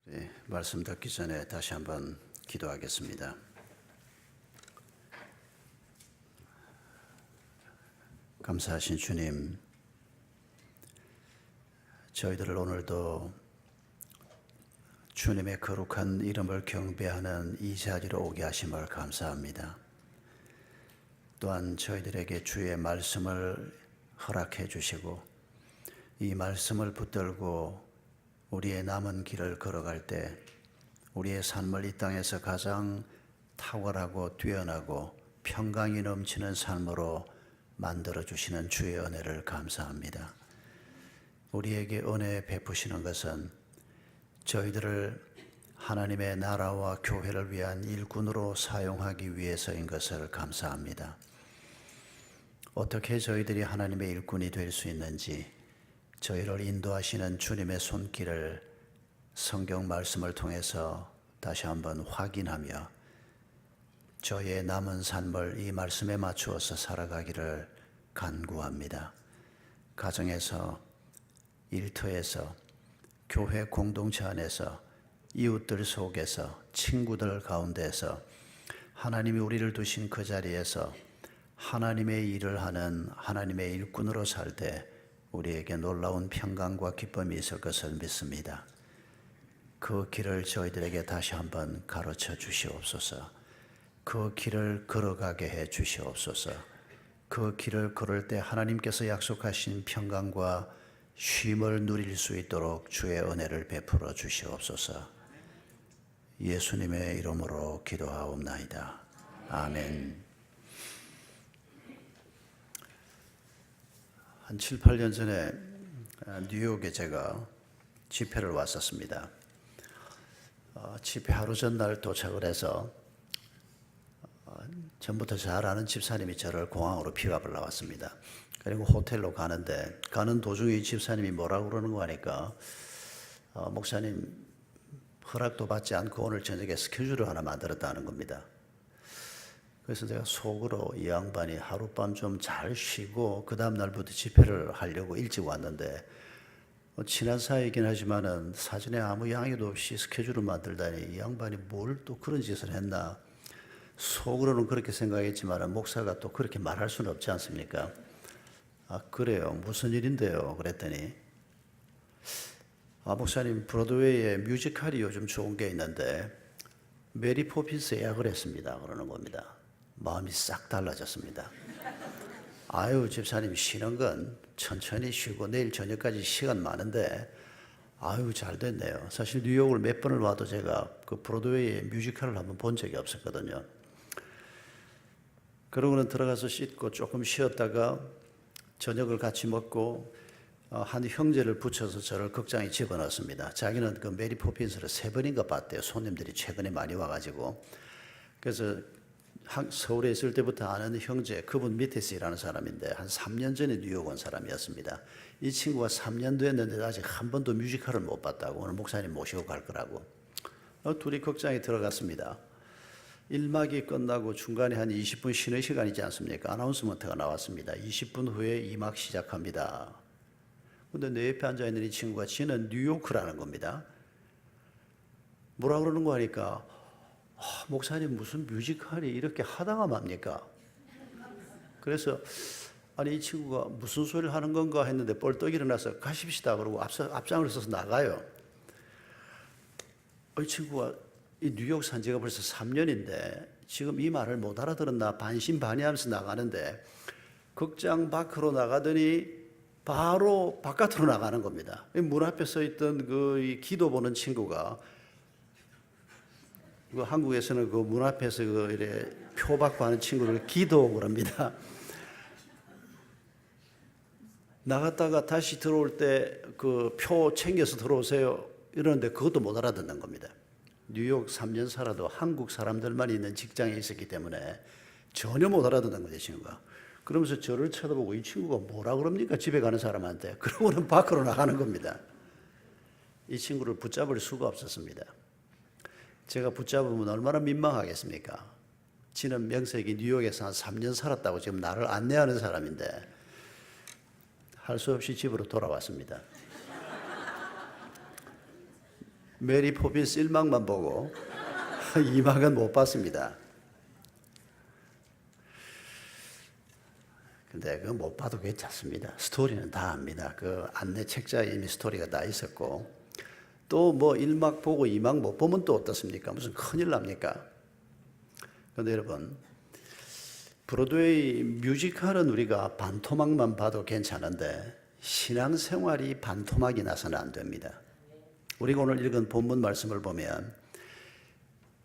네, 말씀 듣기 전에 다시 한번 기도하겠습니다. 감사하신 주님, 저희들을 오늘도 주님의 거룩한 이름을 경배하는 이 자리로 오게 하심을 감사합니다. 또한 저희들에게 주의 말씀을 허락해 주시고 이 말씀을 붙들고 우리의 남은 길을 걸어갈 때 우리의 삶을 이 땅에서 가장 탁월하고 뛰어나고 평강이 넘치는 삶으로 만들어주시는 주의 은혜를 감사합니다. 우리에게 은혜 베푸시는 것은 저희들을 하나님의 나라와 교회를 위한 일꾼으로 사용하기 위해서인 것을 감사합니다. 어떻게 저희들이 하나님의 일꾼이 될 수 있는지 저희를 인도하시는 주님의 손길을 성경 말씀을 통해서 다시 한번 확인하며 저의 남은 삶을 이 말씀에 맞추어서 살아가기를 간구합니다. 가정에서, 일터에서, 교회 공동체 안에서, 이웃들 속에서, 친구들 가운데서 하나님이 우리를 두신 그 자리에서 하나님의 일을 하는 하나님의 일꾼으로 살 때 우리에게 놀라운 평강과 기쁨이 있을 것을 믿습니다. 그 길을 저희들에게 다시 한번 가르쳐 주시옵소서. 그 길을 걸어가게 해 주시옵소서. 그 길을 걸을 때 하나님께서 약속하신 평강과 쉼을 누릴 수 있도록 주의 은혜를 베풀어 주시옵소서. 예수님의 이름으로 기도하옵나이다. 아멘. 한 7, 8년 전에 뉴욕에 제가 집회를 왔었습니다. 집회 하루 전날 도착을 해서 전부터 잘 아는 집사님이 저를 공항으로 픽업을 나왔습니다. 그리고 호텔로 가는데 가는 도중에 이 집사님이 뭐라고 그러는 거 하니까 목사님 허락도 받지 않고 오늘 저녁에 스케줄을 하나 만들었다는 겁니다. 그래서 제가 속으로 이 양반이 하룻밤 좀 잘 쉬고 그 다음 날부터 집회를 하려고 일찍 왔는데 친한 사이이긴 하지만은 사전에 아무 양해도 없이 스케줄을 만들다니 이 양반이 뭘 또 그런 짓을 했나 속으로는 그렇게 생각했지만 목사가 또 그렇게 말할 수는 없지 않습니까? 아 그래요? 무슨 일인데요? 그랬더니 목사님 브로드웨이에 뮤지컬이 요즘 좋은 게 있는데 메리 포핀스 예약을 했습니다. 그러는 겁니다. 마음이 싹 달라졌습니다. 아유 집사님 쉬는 건 천천히 쉬고 내일 저녁까지 시간 많은데 아유 잘 됐네요. 사실 뉴욕을 몇 번을 와도 제가 그 브로드웨이에 뮤지컬을 한번 본 적이 없었거든요. 그러고는 들어가서 씻고 조금 쉬었다가 저녁을 같이 먹고 한 형제를 붙여서 저를 극장에 집어넣었습니다. 자기는 그 메리 포핀스를 3번인가 봤대요. 손님들이 최근에 많이 와가지고. 그래서 서울에 있을 때부터 아는 형제, 그분 밑에서 일하는 사람인데 한 3년 전에 뉴욕 온 사람이었습니다. 이 친구가 3년 됐는데 아직 한 번도 뮤지컬을 못 봤다고 오늘 목사님 모시고 갈 거라고. 둘이 극장에 들어갔습니다. 1막이 끝나고 중간에 한 20분 쉬는 시간이지 않습니까? 아나운스먼트가 나왔습니다. 20분 후에 2막 시작합니다. 근데 내 옆에 앉아있는 이 친구가 지는 뉴요크라는 겁니다. 뭐라 그러는 거 하니까 목사님 무슨 뮤지컬이 이렇게 하다가 맙니까? 그래서 아니 이 친구가 무슨 소리를 하는 건가 했는데 벌떡 일어나서 가십시다 그러고 앞장을 서서 나가요. 이 친구가 이 뉴욕 산 지가 벌써 3년인데 지금 이 말을 못 알아들었나 반신반의하면서 나가는데 극장 밖으로 나가더니 바로 바깥으로 나가는 겁니다. 문 앞에 서 있던 그 기도 보는 친구가 그 한국에서는 그 문 앞에서 그 이래 표 받고 하는 친구를 기도 그럽니다. 나갔다가 다시 들어올 때 그 표 챙겨서 들어오세요 이러는데 그것도 못 알아듣는 겁니다. 뉴욕 3년 살아도 한국 사람들만 있는 직장에 있었기 때문에 전혀 못 알아듣는 거죠, 친구가. 그러면서 저를 쳐다보고 이 친구가 뭐라 그럽니까? 집에 가는 사람한테. 그러고는 밖으로 나가는 겁니다. 이 친구를 붙잡을 수가 없었습니다. 제가 붙잡으면 얼마나 민망하겠습니까? 지는 명색이 뉴욕에서 한 3년 살았다고 지금 나를 안내하는 사람인데 할 수 없이 집으로 돌아왔습니다. 메리 포핀스 1막만 보고 2막은 못 봤습니다. 근데 그거 못 봐도 괜찮습니다. 스토리는 다 압니다. 그 안내 책자에 이미 스토리가 다 있었고, 또 뭐 1막 보고 2막 못 보면 또 어떻습니까? 무슨 큰일 납니까? 그런데 여러분, 브로드웨이 뮤지컬은 우리가 반토막만 봐도 괜찮은데 신앙생활이 반토막이 나서는 안 됩니다. 우리가 오늘 읽은 본문 말씀을 보면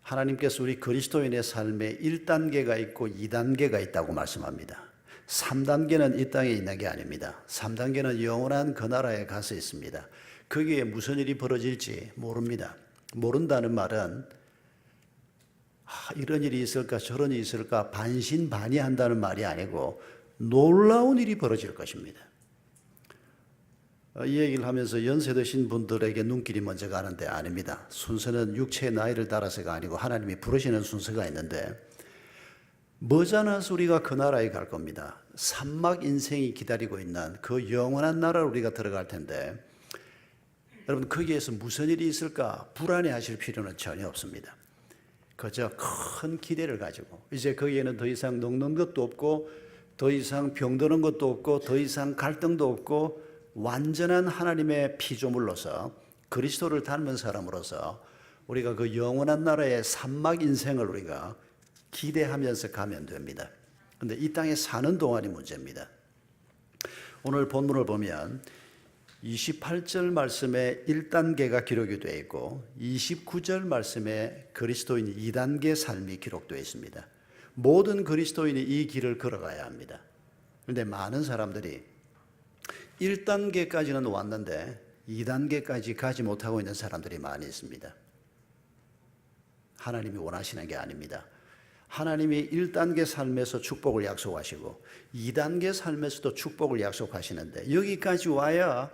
하나님께서 우리 그리스도인의 삶에 1단계가 있고 2단계가 있다고 말씀합니다. 3단계는 이 땅에 있는 게 아닙니다. 3단계는 영원한 그 나라에 가서 있습니다. 거기에 무슨 일이 벌어질지 모릅니다. 모른다는 말은 이런 일이 있을까 저런 일이 있을까 반신반의한다는 말이 아니고 놀라운 일이 벌어질 것입니다. 이 얘기를 하면서 연세 드신 분들에게 눈길이 먼저 가는데 아닙니다. 순서는 육체의 나이를 따라서가 아니고 하나님이 부르시는 순서가 있는데 머지않아서 우리가 그 나라에 갈 겁니다. 산막 인생이 기다리고 있는 그 영원한 나라로 우리가 들어갈 텐데 여러분 거기에서 무슨 일이 있을까 불안해하실 필요는 전혀 없습니다. 그저 큰 기대를 가지고 이제 거기에는 더 이상 녹는 것도 없고 더 이상 병드는 것도 없고 더 이상 갈등도 없고 완전한 하나님의 피조물로서 그리스도를 닮은 사람으로서 우리가 그 영원한 나라의 산막 인생을 우리가 기대하면서 가면 됩니다. 그런데 이 땅에 사는 동안이 문제입니다. 오늘 본문을 보면 28절 말씀에 1단계가 기록이 되어 있고 29절 말씀에 그리스도인 2단계 삶이 기록되어 있습니다. 모든 그리스도인이 이 길을 걸어가야 합니다. 그런데 많은 사람들이 1단계까지는 왔는데 2단계까지 가지 못하고 있는 사람들이 많이 있습니다. 하나님이 원하시는 게 아닙니다. 하나님이 1단계 삶에서 축복을 약속하시고 2단계 삶에서도 축복을 약속하시는데 여기까지 와야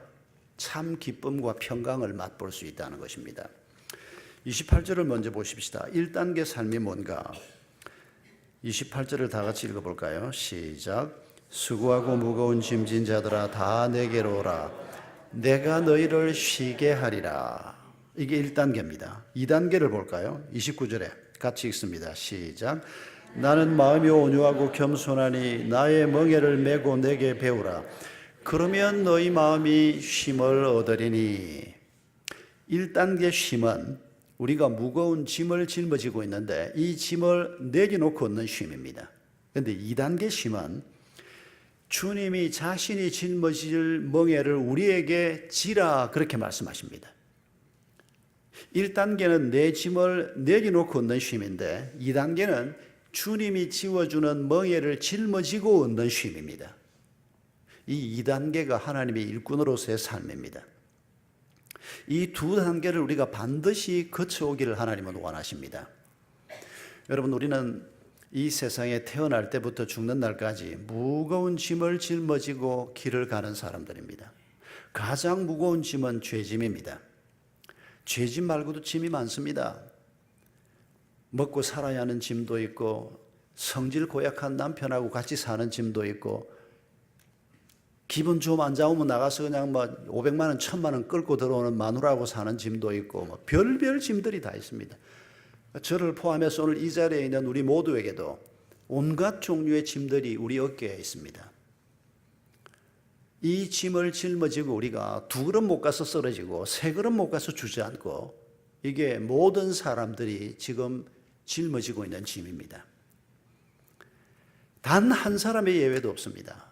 참 기쁨과 평강을 맛볼 수 있다는 것입니다. 28절을 먼저 보십시다. 1단계 삶이 뭔가? 28절을 다 같이 읽어볼까요? 시작. 수고하고 무거운 짐진 자들아 다 내게로 오라. 내가 너희를 쉬게 하리라. 이게 1단계입니다. 2단계를 볼까요? 29절에 같이 읽습니다. 시작. 나는 마음이 온유하고 겸손하니 나의 멍에를 메고 내게 배우라. 그러면 너희 마음이 쉼을 얻으리니. 1단계 쉼은 우리가 무거운 짐을 짊어지고 있는데 이 짐을 내려놓고 얻는 쉼입니다. 그런데 2단계 쉼은 주님이 자신이 짊어질 멍에를 우리에게 지라 그렇게 말씀하십니다. 1단계는 내 짐을 내려놓고 얻는 쉼인데 2단계는 주님이 지워주는 멍에를 짊어지고 얻는 쉼입니다. 이 2단계가 하나님의 일꾼으로서의 삶입니다. 이 두 단계를 우리가 반드시 거쳐오기를 하나님은 원하십니다. 여러분, 우리는 이 세상에 태어날 때부터 죽는 날까지 무거운 짐을 짊어지고 길을 가는 사람들입니다. 가장 무거운 짐은 죄짐입니다. 죄짐 말고도 짐이 많습니다. 먹고 살아야 하는 짐도 있고 성질 고약한 남편하고 같이 사는 짐도 있고 기분 좀 안 좋으면 나가서 그냥 뭐 500만 원, 1000만 원 끌고 들어오는 마누라하고 사는 짐도 있고 뭐 별별 짐들이 다 있습니다. 저를 포함해서 오늘 이 자리에 있는 우리 모두에게도 온갖 종류의 짐들이 우리 어깨에 있습니다. 이 짐을 짊어지고 우리가 2걸음 못 가서 쓰러지고 3걸음 못 가서 주저앉고 이게 모든 사람들이 지금 짊어지고 있는 짐입니다. 단 한 사람의 예외도 없습니다.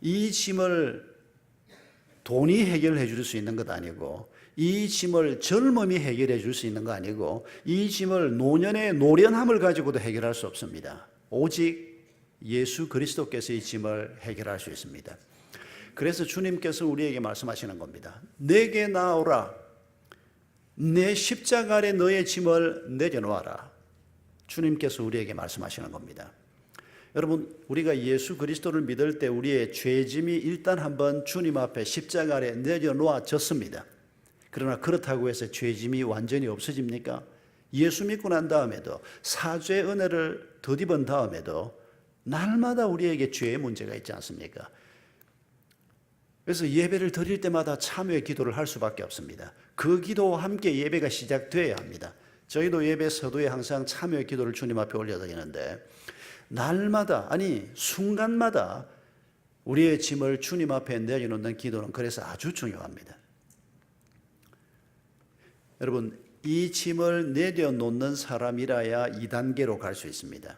이 짐을 돈이 해결해 줄 수 있는 것 아니고 이 짐을 젊음이 해결해 줄 수 있는 거 아니고 이 짐을 노년의 노련함을 가지고도 해결할 수 없습니다. 오직 예수 그리스도께서 이 짐을 해결할 수 있습니다. 그래서 주님께서 우리에게 말씀하시는 겁니다. 내게 나오라. 내 십자가 아래 너의 짐을 내려놓아라. 주님께서 우리에게 말씀하시는 겁니다. 여러분, 우리가 예수 그리스도를 믿을 때 우리의 죄짐이 일단 한번 주님 앞에 십자가 아래 내려놓아졌습니다. 그러나 그렇다고 해서 죄짐이 완전히 없어집니까? 예수 믿고 난 다음에도 사죄의 은혜를 덧입은 다음에도 날마다 우리에게 죄의 문제가 있지 않습니까? 그래서 예배를 드릴 때마다 참여의 기도를 할 수밖에 없습니다. 그 기도와 함께 예배가 시작되어야 합니다. 저희도 예배 서두에 항상 참여의 기도를 주님 앞에 올려드리는데 날마다 아니 순간마다 우리의 짐을 주님 앞에 내려놓는 기도는 그래서 아주 중요합니다. 여러분, 이 짐을 내려놓는 사람이라야 2단계로 갈 수 있습니다.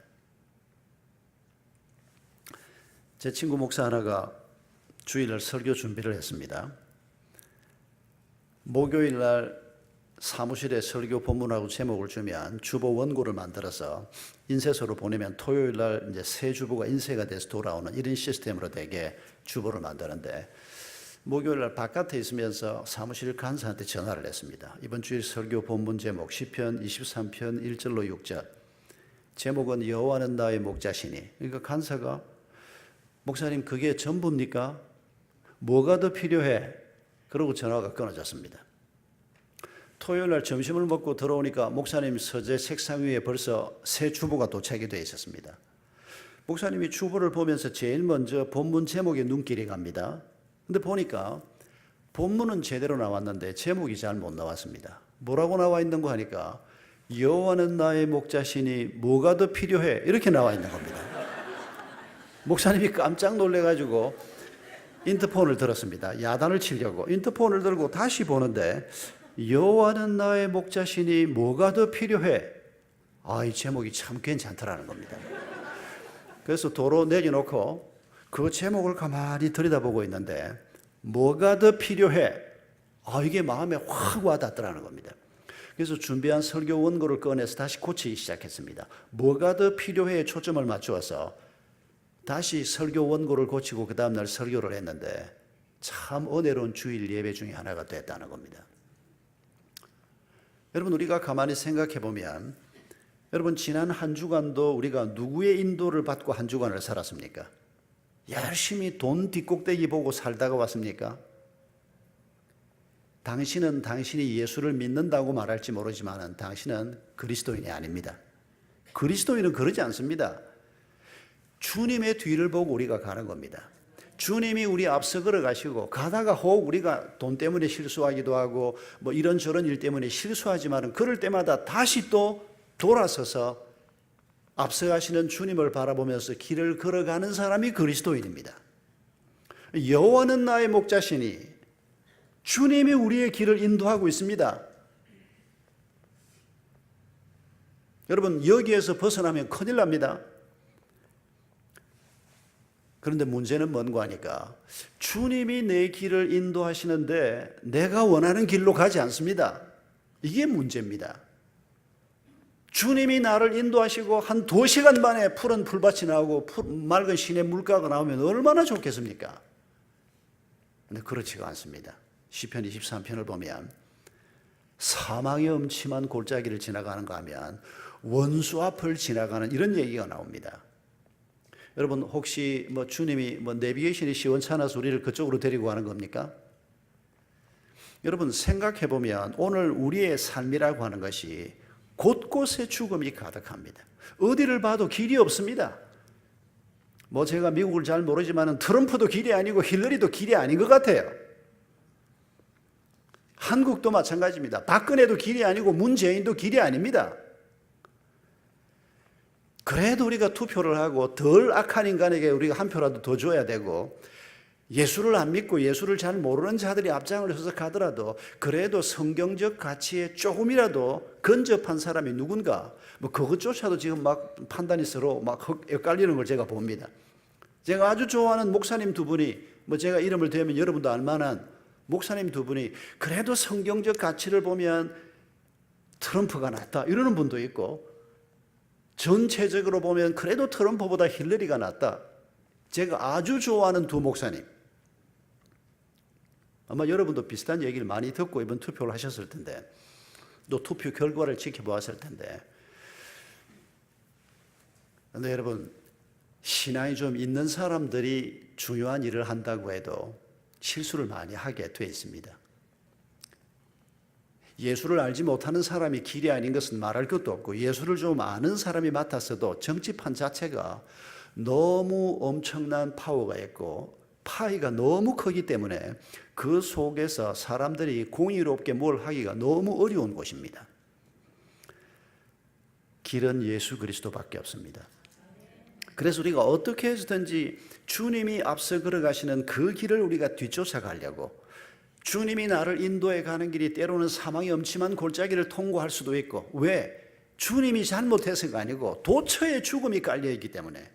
제 친구 목사 하나가 주일날 설교 준비를 했습니다. 목요일 날 사무실에 설교 본문하고 제목을 주면 주보 원고를 만들어서 인쇄소로 보내면 토요일 날 이제 새 주보가 인쇄가 돼서 돌아오는 이런 시스템으로 되게 주보를 만드는데 목요일 날 바깥에 있으면서 사무실 간사한테 전화를 했습니다. 이번 주일 설교 본문 제목 시편 23편 1절로 6절. 제목은 여호와는 나의 목자시니. 그러니까 간사가 목사님 그게 전부입니까? 뭐가 더 필요해? 그러고 전화가 끊어졌습니다. 토요일 날 점심을 먹고 들어오니까 목사님 서재 책상 위에 벌써 새 주보가 도착이 되어 있었습니다. 목사님이 주보를 보면서 제일 먼저 본문 제목에 눈길이 갑니다. 근데 보니까 본문은 제대로 나왔는데 제목이 잘 못 나왔습니다. 뭐라고 나와 있는 거 하니까 여호와는 나의 목자시니 뭐가 더 필요해? 이렇게 나와 있는 겁니다. 목사님이 깜짝 놀래가지고 인터폰을 들었습니다. 야단을 치려고 인터폰을 들고 다시 보는데 여호와는 나의 목자시니 뭐가 더 필요해? 이 제목이 참 괜찮더라는 겁니다. 그래서 도로 내려놓고 그 제목을 가만히 들여다보고 있는데 뭐가 더 필요해? 이게 마음에 확 와닿더라는 겁니다. 그래서 준비한 설교 원고를 꺼내서 다시 고치기 시작했습니다. 뭐가 더 필요해? 초점을 맞추어서 다시 설교 원고를 고치고 그 다음날 설교를 했는데 참 은혜로운 주일 예배 중에 하나가 됐다는 겁니다. 여러분, 우리가 가만히 생각해 보면 여러분 지난 한 주간도 우리가 누구의 인도를 받고 한 주간을 살았습니까? 열심히 돈 뒷꼭대기 보고 살다가 왔습니까? 당신은 당신이 예수를 믿는다고 말할지 모르지만 당신은 그리스도인이 아닙니다. 그리스도인은 그러지 않습니다. 주님의 뒤를 보고 우리가 가는 겁니다. 주님이 우리 앞서 걸어가시고 가다가 혹 우리가 돈 때문에 실수하기도 하고 뭐 이런저런 일 때문에 실수하지만 그럴 때마다 다시 또 돌아서서 앞서가시는 주님을 바라보면서 길을 걸어가는 사람이 그리스도인입니다. 여호와는 나의 목자시니 주님이 우리의 길을 인도하고 있습니다. 여러분, 여기에서 벗어나면 큰일 납니다. 그런데 문제는 뭔가 하니까 주님이 내 길을 인도하시는데 내가 원하는 길로 가지 않습니다. 이게 문제입니다. 주님이 나를 인도하시고 한 2시간 만에 푸른 풀밭이 나오고 맑은 시내 물가가 나오면 얼마나 좋겠습니까? 근데 그렇지가 않습니다. 시편 23편을 보면 사망의 음침한 골짜기를 지나가는가 하면 원수 앞을 지나가는 이런 얘기가 나옵니다. 여러분, 혹시 주님이 내비게이션이 시원찮아서 우리를 그쪽으로 데리고 가는 겁니까? 여러분, 생각해 보면 오늘 우리의 삶이라고 하는 것이 곳곳에 죽음이 가득합니다. 어디를 봐도 길이 없습니다. 제가 미국을 잘 모르지만 트럼프도 길이 아니고 힐러리도 길이 아닌 것 같아요. 한국도 마찬가지입니다. 박근혜도 길이 아니고 문재인도 길이 아닙니다. 그래도 우리가 투표를 하고 덜 악한 인간에게 우리가 한 표라도 더 줘야 되고 예수를 안 믿고 예수를 잘 모르는 자들이 앞장을 서서 가더라도 그래도 성경적 가치에 조금이라도 근접한 사람이 누군가 그것조차도 지금 막 판단이 서로 막 헷갈리는 걸 제가 봅니다. 제가 아주 좋아하는 목사님 두 분이 제가 이름을 대면 여러분도 알만한 목사님 두 분이 그래도 성경적 가치를 보면 트럼프가 낫다 이러는 분도 있고 전체적으로 보면 그래도 트럼프보다 힐러리가 낫다. 제가 아주 좋아하는 두 목사님. 아마 여러분도 비슷한 얘기를 많이 듣고 이번 투표를 하셨을 텐데 또 투표 결과를 지켜보았을 텐데 그런데 여러분, 신앙이 좀 있는 사람들이 중요한 일을 한다고 해도 실수를 많이 하게 돼 있습니다. 예수를 알지 못하는 사람이 길이 아닌 것은 말할 것도 없고 예수를 좀 아는 사람이 맡았어도 정치판 자체가 너무 엄청난 파워가 있고 파이가 너무 크기 때문에 그 속에서 사람들이 공의롭게 뭘 하기가 너무 어려운 곳입니다. 길은 예수 그리스도밖에 없습니다. 그래서 우리가 어떻게 해서든지 주님이 앞서 걸어가시는 그 길을 우리가 뒤쫓아가려고, 주님이 나를 인도해 가는 길이 때로는 사망의 엄침한 골짜기를 통과할 수도 있고, 왜? 주님이 잘못해서가 아니고 도처에 죽음이 깔려있기 때문에,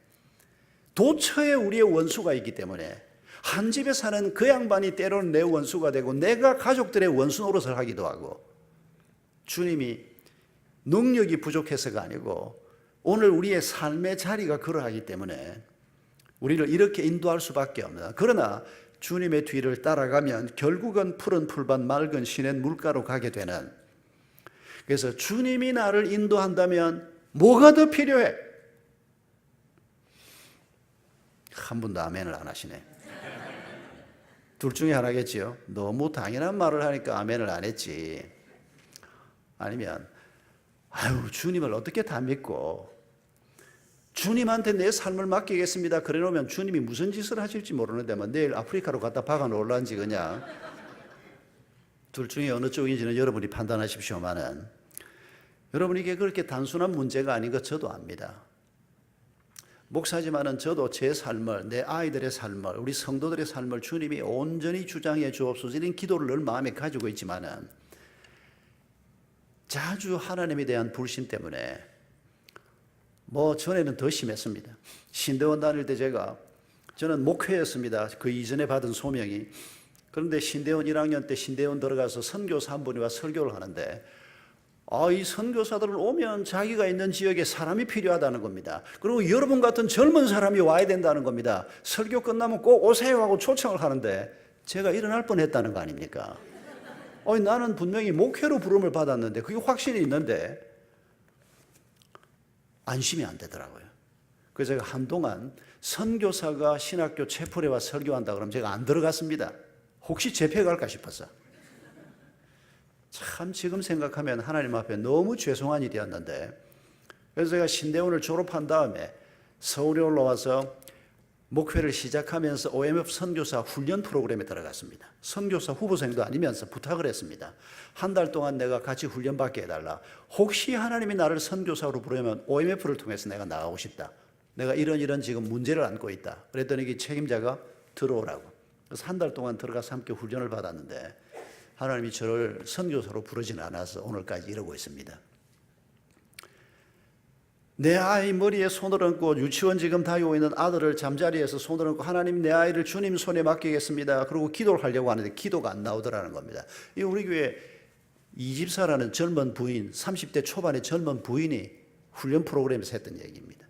도처에 우리의 원수가 있기 때문에, 한 집에 사는 그 양반이 때로는 내 원수가 되고 내가 가족들의 원수 노릇을 하기도 하고, 주님이 능력이 부족해서가 아니고 오늘 우리의 삶의 자리가 그러하기 때문에 우리를 이렇게 인도할 수밖에 없다. 그러나 주님의 뒤를 따라가면 결국은 푸른 풀밭 맑은 시냇 물가로 가게 되는, 그래서 주님이 나를 인도한다면 뭐가 더 필요해? 한 분도 아멘을 안 하시네. 둘 중에 하나겠지요. 너무 당연한 말을 하니까 아멘을 안 했지. 아니면 아유, 주님을 어떻게 다 믿고 주님한테 내 삶을 맡기겠습니다 그래 놓으면 주님이 무슨 짓을 하실지 모르는데만 내일 아프리카로 갖다 박아 놓을란지 그냥. 둘 중에 어느 쪽인지는 여러분이 판단하십시오만은, 여러분 이게 그렇게 단순한 문제가 아닌 것 저도 압니다. 목사지만은 저도 제 삶을, 내 아이들의 삶을, 우리 성도들의 삶을 주님이 온전히 주장해 주옵소서 이런 기도를 늘 마음에 가지고 있지만은 자주 하나님에 대한 불신 때문에, 전에는 더 심했습니다. 신대원 다닐 때 저는 목회였습니다. 그 이전에 받은 소명이. 그런데 신대원 1학년 때 신대원 들어가서 선교사 한 분이 와 설교를 하는데, 이 선교사들은 오면 자기가 있는 지역에 사람이 필요하다는 겁니다. 그리고 여러분 같은 젊은 사람이 와야 된다는 겁니다. 설교 끝나면 꼭 오세요 하고 초청을 하는데 제가 일어날 뻔했다는 거 아닙니까? 나는 분명히 목회로 부름을 받았는데 그게 확신이 있는데 안심이 안 되더라고요. 그래서 제가 한동안 선교사가 신학교 채플에 와 설교한다 그러면 제가 안 들어갔습니다. 혹시 재패갈까 싶어서. 참 지금 생각하면 하나님 앞에 너무 죄송한 일이었는데, 그래서 제가 신대원을 졸업한 다음에 서울에 올라와서 목회를 시작하면서 OMF 선교사 훈련 프로그램에 들어갔습니다. 선교사 후보생도 아니면서 부탁을 했습니다. 한 달 동안 내가 같이 훈련받게 해달라. 혹시 하나님이 나를 선교사로 부르면 OMF를 통해서 내가 나가고 싶다. 내가 이런 지금 문제를 안고 있다. 그랬더니 이 책임자가 들어오라고. 그래서 한 달 동안 들어가서 함께 훈련을 받았는데 하나님이 저를 선교사로 부르지는 않아서 오늘까지 이러고 있습니다. 내 아이 머리에 손을 얹고 유치원 지금 다니고 있는 아들을 잠자리에서 손을 얹고 하나님 내 아이를 주님 손에 맡기겠습니다. 그리고 기도를 하려고 하는데 기도가 안 나오더라는 겁니다. 이 우리 교회 이집사라는 젊은 부인, 30대 초반의 젊은 부인이 훈련 프로그램에서 했던 얘기입니다.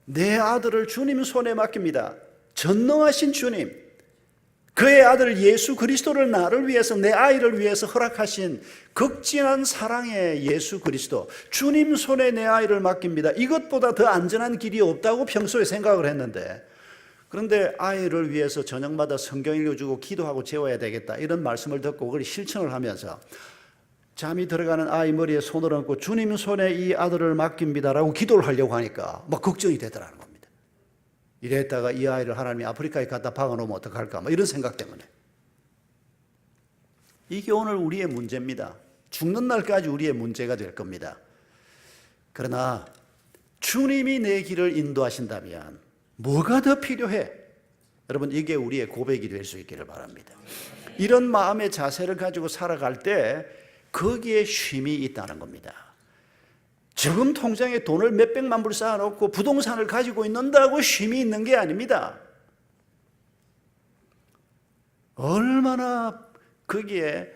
내 아들을 주님 손에 맡깁니다. 전능하신 주님, 그의 아들 예수 그리스도를 나를 위해서, 내 아이를 위해서 허락하신 극진한 사랑의 예수 그리스도, 주님 손에 내 아이를 맡깁니다. 이것보다 더 안전한 길이 없다고 평소에 생각을 했는데, 그런데 아이를 위해서 저녁마다 성경 읽어주고 기도하고 재워야 되겠다 이런 말씀을 듣고 그걸 실천을 하면서 잠이 들어가는 아이 머리에 손을 얹고 주님 손에 이 아들을 맡깁니다라고 기도를 하려고 하니까 막 걱정이 되더라는 겁니다. 이랬다가 이 아이를 하나님이 아프리카에 갖다 박아놓으면 어떡할까 이런 생각 때문에. 이게 오늘 우리의 문제입니다. 죽는 날까지 우리의 문제가 될 겁니다. 그러나 주님이 내 길을 인도하신다면 뭐가 더 필요해? 여러분 이게 우리의 고백이 될 수 있기를 바랍니다. 이런 마음의 자세를 가지고 살아갈 때 거기에 쉼이 있다는 겁니다. 지금 통장에 돈을 몇백만 불 쌓아놓고 부동산을 가지고 있는다고 쉼이 있는 게 아닙니다. 얼마나 거기에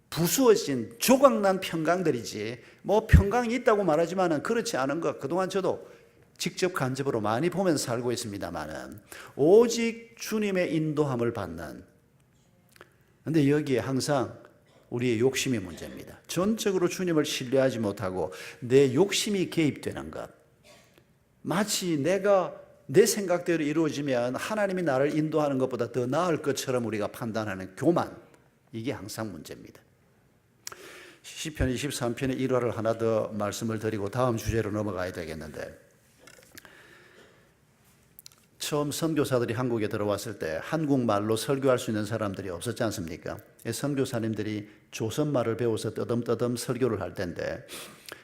부수어진 조각난 평강들이지, 평강이 있다고 말하지만 그렇지 않은 것, 그동안 저도 직접 간접으로 많이 보면서 살고 있습니다만은 오직 주님의 인도함을 받는, 그런데 여기에 항상 우리의 욕심이 문제입니다. 전적으로 주님을 신뢰하지 못하고 내 욕심이 개입되는 것, 마치 내가 내 생각대로 이루어지면 하나님이 나를 인도하는 것보다 더 나을 것처럼 우리가 판단하는 교만, 이게 항상 문제입니다. 시편 23편의 1화를 하나 더 말씀을 드리고 다음 주제로 넘어가야 되겠는데, 처음 선교사들이 한국에 들어왔을 때 한국말로 설교할 수 있는 사람들이 없었지 않습니까? 선교사님들이 조선말을 배워서 떠듬떠듬 설교를 할 텐데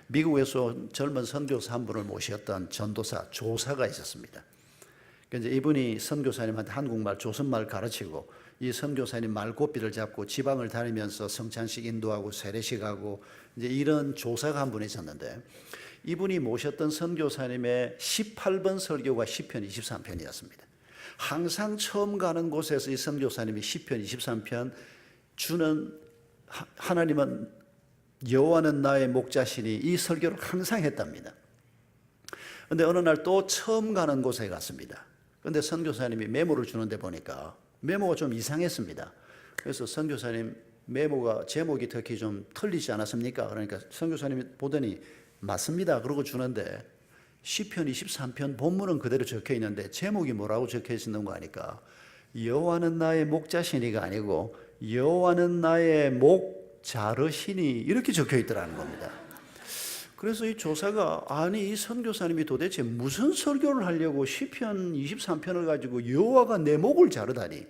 미국에서 젊은 선교사 한 분을 모셨던 전도사 조사가 있었습니다. 그래서 이분이 선교사님한테 한국말, 조선말 가르치고 이 선교사님 말고삐를 잡고 지방을 다니면서 성찬식 인도하고 세례식하고 이제 이런 조사가 한 분 있었는데 이분이 모셨던 선교사님의 18번 설교가 시편 23편이었습니다. 항상 처음 가는 곳에서 이 선교사님이 시편 23편 주는 하나님은 여호와는 나의 목자시니 이 설교를 항상 했답니다. 그런데 어느 날 또 처음 가는 곳에 갔습니다. 그런데 선교사님이 메모를 주는데 보니까 메모가 좀 이상했습니다. 그래서 선교사님 메모가 제목이 특히 좀 틀리지 않았습니까? 그러니까 선교사님이 보더니 맞습니다. 그러고 주는데 시편 23편 본문은 그대로 적혀 있는데 제목이 뭐라고 적혀 있는 거 아니까 여호와는 나의 목자시니가 아니고 여호와는 나의 목 자르시니 이렇게 적혀 있더라는 겁니다. 그래서 이 조사가 아니 이 선교사님이 도대체 무슨 설교를 하려고 시편 23편을 가지고 여호와가 내 목을 자르다니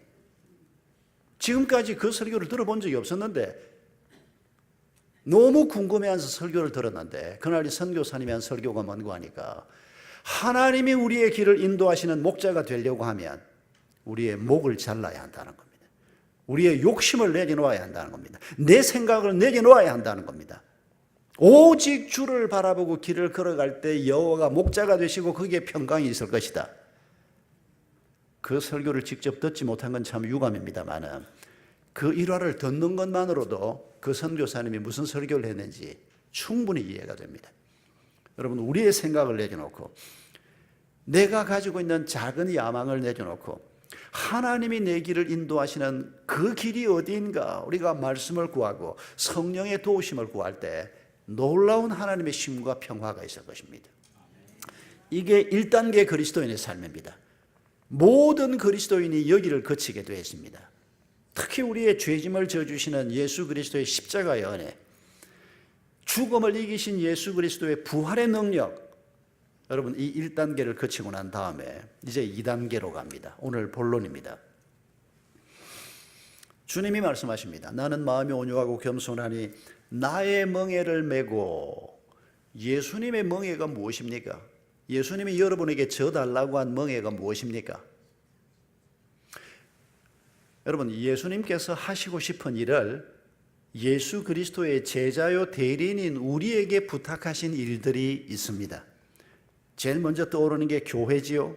지금까지 그 설교를 들어본 적이 없었는데 너무 궁금해하면서 설교를 들었는데 그날 이 선교사님이 한 설교가 뭔고 하니까 하나님이 우리의 길을 인도하시는 목자가 되려고 하면 우리의 목을 잘라야 한다는 겁니다. 우리의 욕심을 내려놓아야 한다는 겁니다. 내 생각을 내려놓아야 한다는 겁니다. 오직 주를 바라보고 길을 걸어갈 때 여호와가 목자가 되시고 거기에 평강이 있을 것이다. 그 설교를 직접 듣지 못한 건 참 유감입니다만은 그 일화를 듣는 것만으로도 그 선교사님이 무슨 설교를 했는지 충분히 이해가 됩니다. 여러분 우리의 생각을 내려놓고 내가 가지고 있는 작은 야망을 내려놓고 하나님이 내 길을 인도하시는 그 길이 어디인가 우리가 말씀을 구하고 성령의 도우심을 구할 때 놀라운 하나님의 쉼과 평화가 있을 것입니다. 이게 1단계 그리스도인의 삶입니다. 모든 그리스도인이 여기를 거치게 되어 있습니다. 특히 우리의 죄짐을 져주시는 예수 그리스도의 십자가의 은혜, 죽음을 이기신 예수 그리스도의 부활의 능력, 여러분 이 1단계를 거치고 난 다음에 이제 2단계로 갑니다. 오늘 본론입니다. 주님이 말씀하십니다. 나는 마음이 온유하고 겸손하니 나의 멍에를 메고. 예수님의 멍에가 무엇입니까? 예수님이 여러분에게 져달라고 한 멍에가 무엇입니까? 여러분 예수님께서 하시고 싶은 일을 예수 그리스도의 제자요 대리인인 우리에게 부탁하신 일들이 있습니다. 제일 먼저 떠오르는 게 교회지요.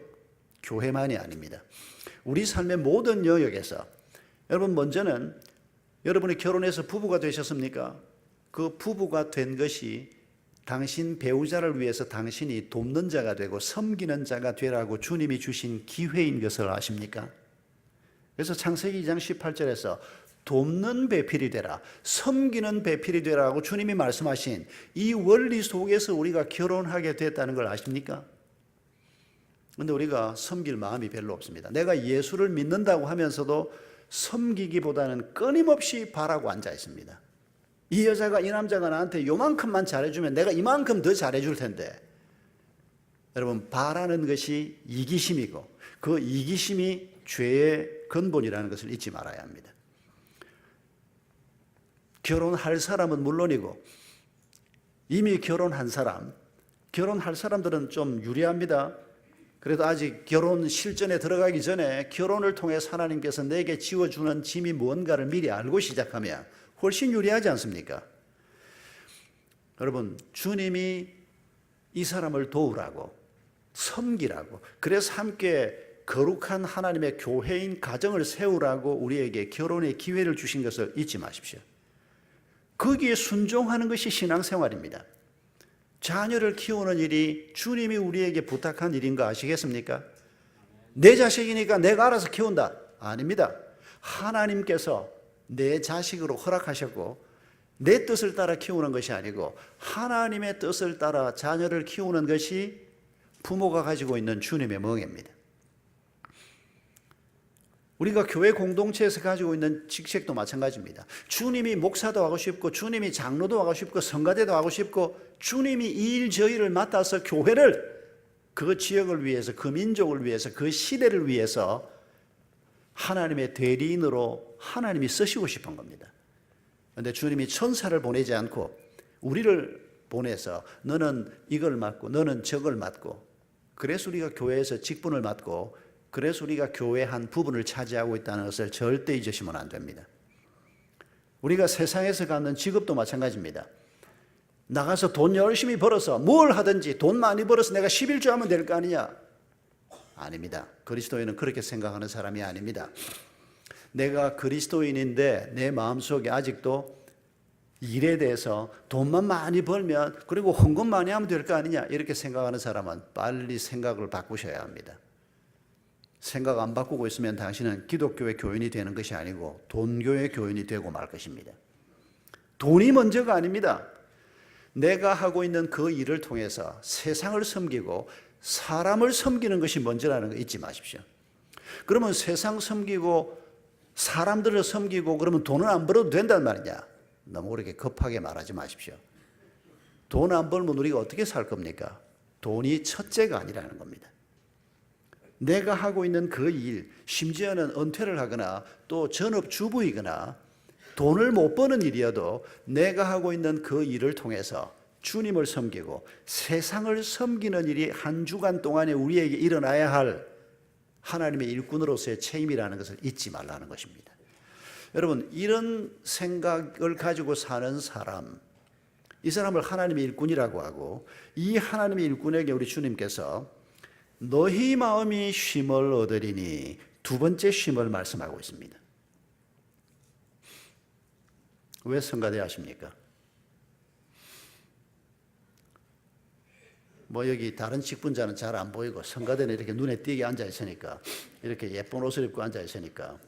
교회만이 아닙니다. 우리 삶의 모든 영역에서 여러분 먼저는 여러분이 결혼해서 부부가 되셨습니까? 그 부부가 된 것이 당신 배우자를 위해서 당신이 돕는 자가 되고 섬기는 자가 되라고 주님이 주신 기회인 것을 아십니까? 그래서 창세기 2장 18절에서 돕는 배필이 되라, 섬기는 배필이 되라고 주님이 말씀하신 이 원리 속에서 우리가 결혼하게 됐다는 걸 아십니까? 그런데 우리가 섬길 마음이 별로 없습니다. 내가 예수를 믿는다고 하면서도 섬기기보다는 끊임없이 바라고 앉아 있습니다. 이 여자가 이 남자가 나한테 요만큼만 잘해주면 내가 이만큼 더 잘해줄 텐데. 여러분 바라는 것이 이기심이고 그 이기심이 죄의 근본이라는 것을 잊지 말아야 합니다. 결혼할 사람은 물론이고 이미 결혼한 사람, 결혼할 사람들은 좀 유리합니다. 그래도 아직 결혼 실전에 들어가기 전에 결혼을 통해 하나님께서 내게 지워주는 짐이 뭔가를 미리 알고 시작하면 훨씬 유리하지 않습니까? 여러분 주님이 이 사람을 도우라고 섬기라고 그래서 함께 거룩한 하나님의 교회인 가정을 세우라고 우리에게 결혼의 기회를 주신 것을 잊지 마십시오. 거기에 순종하는 것이 신앙생활입니다. 자녀를 키우는 일이 주님이 우리에게 부탁한 일인 거 아시겠습니까? 내 자식이니까 내가 알아서 키운다. 아닙니다. 하나님께서 내 자식으로 허락하셨고 내 뜻을 따라 키우는 것이 아니고 하나님의 뜻을 따라 자녀를 키우는 것이 부모가 가지고 있는 주님의 멍에입니다. 우리가 교회 공동체에서 가지고 있는 직책도 마찬가지입니다. 주님이 목사도 하고 싶고 주님이 장로도 하고 싶고 성가대도 하고 싶고 주님이 이 일 저 일을 맡아서 교회를 그 지역을 위해서, 그 민족을 위해서, 그 시대를 위해서 하나님의 대리인으로 하나님이 쓰시고 싶은 겁니다. 그런데 주님이 천사를 보내지 않고 우리를 보내서 너는 이걸 맡고 너는 저걸 맡고, 그래서 우리가 교회에서 직분을 맡고, 그래서 우리가 교회 한 부분을 차지하고 있다는 것을 절대 잊으시면 안 됩니다. 우리가 세상에서 갖는 직업도 마찬가지입니다. 나가서 돈 열심히 벌어서 뭘 하든지 돈 많이 벌어서 내가 11조 하면 될 거 아니냐? 아닙니다. 그리스도인은 그렇게 생각하는 사람이 아닙니다. 내가 그리스도인인데 내 마음속에 아직도 일에 대해서 돈만 많이 벌면, 그리고 헌금 많이 하면 될 거 아니냐, 이렇게 생각하는 사람은 빨리 생각을 바꾸셔야 합니다. 생각 안 바꾸고 있으면 당신은 기독교의 교인이 되는 것이 아니고 돈교의 교인이 되고 말 것입니다. 돈이 먼저가 아닙니다. 내가 하고 있는 그 일을 통해서 세상을 섬기고 사람을 섬기는 것이 먼저라는 거 잊지 마십시오. 그러면 세상 섬기고 사람들을 섬기고 그러면 돈은 안 벌어도 된단 말이냐? 너무 그렇게 급하게 말하지 마십시오. 돈 안 벌면 우리가 어떻게 살 겁니까? 돈이 첫째가 아니라는 겁니다. 내가 하고 있는 그 일, 심지어는 은퇴를 하거나 또 전업주부이거나 돈을 못 버는 일이어도 내가 하고 있는 그 일을 통해서 주님을 섬기고 세상을 섬기는 일이 한 주간 동안에 우리에게 일어나야 할 하나님의 일꾼으로서의 책임이라는 것을 잊지 말라는 것입니다. 여러분, 이런 생각을 가지고 사는 사람, 이 사람을 하나님의 일꾼이라고 하고, 이 하나님의 일꾼에게 우리 주님께서 너희 마음이 쉼을 얻으리니 두 번째 쉼을 말씀하고 있습니다. 왜 성가대 하십니까? 뭐 여기 다른 직분자는 잘 안 보이고 성가대는 이렇게 눈에 띄게 앉아 있으니까, 이렇게 예쁜 옷을 입고 앉아 있으니까.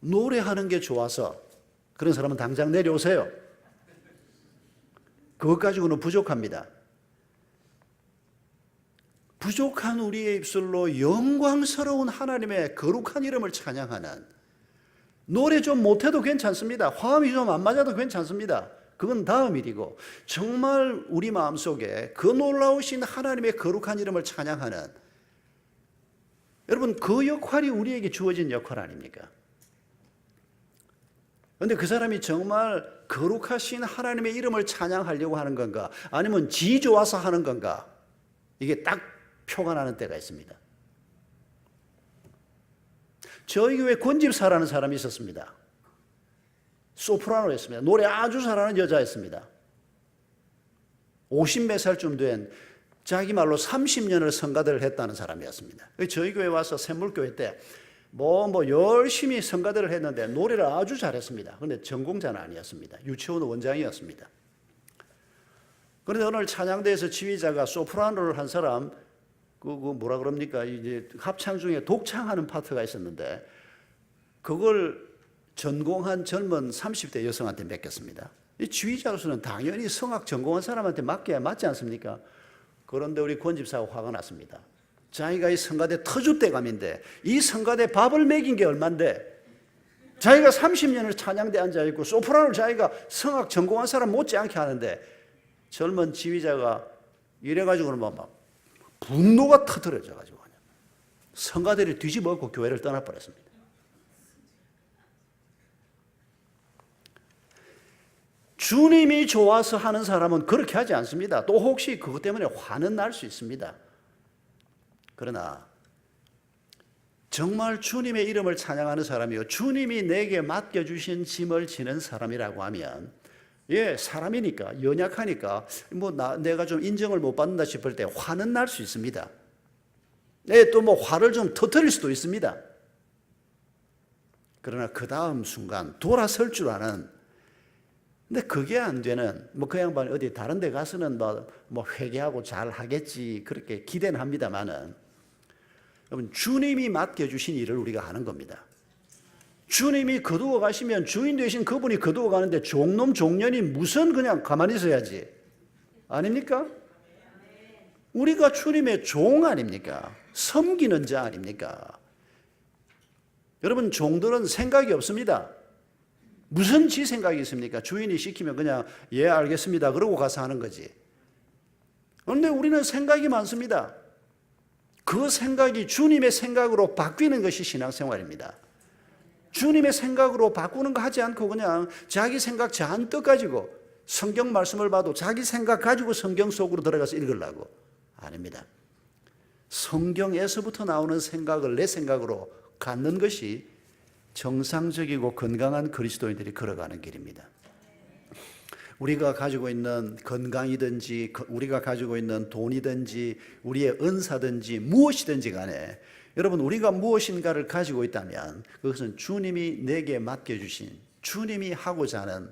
노래하는 게 좋아서 그런 사람은 당장 내려오세요. 그것 가지고는 부족합니다. 부족한 우리의 입술로 영광스러운 하나님의 거룩한 이름을 찬양하는, 노래 좀 못해도 괜찮습니다. 화음이 좀 안 맞아도 괜찮습니다. 그건 다음 일이고, 정말 우리 마음속에 그 놀라우신 하나님의 거룩한 이름을 찬양하는, 여러분, 그 역할이 우리에게 주어진 역할 아닙니까? 그런데 그 사람이 정말 거룩하신 하나님의 이름을 찬양하려고 하는 건가, 아니면 지 좋아서 하는 건가, 이게 딱 표가 나는 때가 있습니다. 저희 교회 권집사라는 사람이 있었습니다. 소프라노였습니다. 노래 아주 잘하는 여자였습니다. 50몇 살쯤 된, 자기 말로 30년을 성가대를 했다는 사람이었습니다. 저희 교회 와서 샘물교회 때 열심히 성가대를 했는데 노래를 아주 잘했습니다. 그런데 전공자는 아니었습니다. 유치원 원장이었습니다. 그런데 오늘 찬양대에서 지휘자가 소프라노를 한 사람, 뭐라 그럽니까? 이제 합창 중에 독창하는 파트가 있었는데, 그걸 전공한 젊은 30대 여성한테 맡겼습니다. 이 지휘자로서는 당연히 성악 전공한 사람한테 맡겨야 맞지 않습니까? 그런데 우리 권집사가 화가 났습니다. 자기가 이 성가대 터줏대감인데 이 성가대 밥을 먹인 게 얼만데, 자기가 30년을 찬양대에 앉아있고 소프라노를 자기가 성악 전공한 사람 못지않게 하는데, 젊은 지휘자가 이래가지고는 막 분노가 터뜨려져가지고 성가대를 뒤집어갖고 교회를 떠나버렸습니다. 주님이 좋아서 하는 사람은 그렇게 하지 않습니다. 또 혹시 그것 때문에 화는 날 수 있습니다. 그러나 정말 주님의 이름을 찬양하는 사람이요, 주님이 내게 맡겨주신 짐을 지는 사람이라고 하면, 사람이니까, 연약하니까 내가 좀 인정을 못 받는다 싶을 때 화는 날 수 있습니다. 또 화를 좀 터뜨릴 수도 있습니다. 그러나 그 다음 순간 돌아설 줄 아는, 근데 그게 안 되는, 그 양반이 어디 다른 데 가서는 회개하고 잘 하겠지, 그렇게 기대는 합니다만은, 여러분, 주님이 맡겨주신 일을 우리가 하는 겁니다. 주님이 거두어 가시면 주인 되신 그분이 거두어 가는데 종놈 종년이 무슨 그냥 가만히 있어야지, 아닙니까? 우리가 주님의 종 아닙니까? 섬기는 자 아닙니까? 여러분, 종들은 생각이 없습니다. 무슨 지 생각이 있습니까? 주인이 시키면 그냥 예 알겠습니다 그러고 가서 하는 거지. 그런데 우리는 생각이 많습니다. 그 생각이 주님의 생각으로 바뀌는 것이 신앙생활입니다. 주님의 생각으로 바꾸는 거 하지 않고 그냥 자기 생각 잔뜩 가지고 성경 말씀을 봐도 자기 생각 가지고 성경 속으로 들어가서 읽으려고. 아닙니다. 성경에서부터 나오는 생각을 내 생각으로 갖는 것이 정상적이고 건강한 그리스도인들이 걸어가는 길입니다. 우리가 가지고 있는 건강이든지 우리가 가지고 있는 돈이든지 우리의 은사든지 무엇이든지 간에 여러분 우리가 무엇인가를 가지고 있다면 그것은 주님이 내게 맡겨주신 주님이 하고자 하는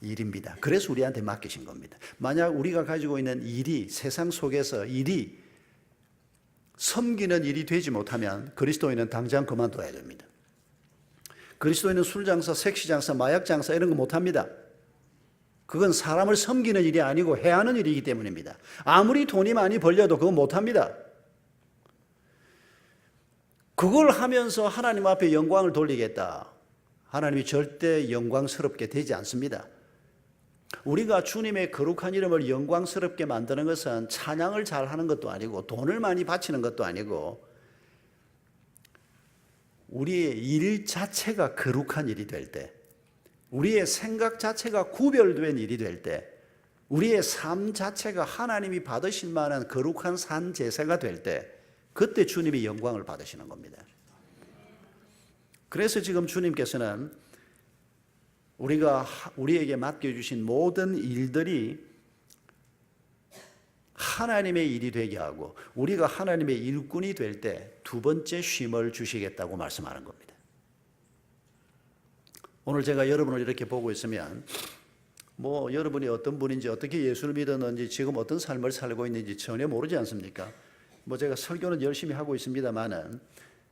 일입니다. 그래서 우리한테 맡기신 겁니다. 만약 우리가 가지고 있는 일이 세상 속에서 일이 섬기는 일이 되지 못하면 그리스도인은 당장 그만둬야 됩니다. 그리스도인은 술장사, 색시장사, 마약장사 이런 거 못합니다. 그건 사람을 섬기는 일이 아니고 해야 하는 일이기 때문입니다. 아무리 돈이 많이 벌려도 그건 못합니다. 그걸 하면서 하나님 앞에 영광을 돌리겠다. 하나님이 절대 영광스럽게 되지 않습니다. 우리가 주님의 거룩한 이름을 영광스럽게 만드는 것은 찬양을 잘하는 것도 아니고 돈을 많이 바치는 것도 아니고 우리의 일 자체가 거룩한 일이 될 때, 우리의 생각 자체가 구별된 일이 될 때, 우리의 삶 자체가 하나님이 받으실 만한 거룩한 산 제사가 될 때, 그때 주님이 영광을 받으시는 겁니다. 그래서 지금 주님께서는 우리에게 맡겨주신 모든 일들이 하나님의 일이 되게 하고 우리가 하나님의 일꾼이 될 때 두 번째 쉼을 주시겠다고 말씀하는 겁니다. 오늘 제가 여러분을 이렇게 보고 있으면 여러분이 어떤 분인지 어떻게 예수를 믿었는지 지금 어떤 삶을 살고 있는지 전혀 모르지 않습니까? 제가 설교는 열심히 하고 있습니다만은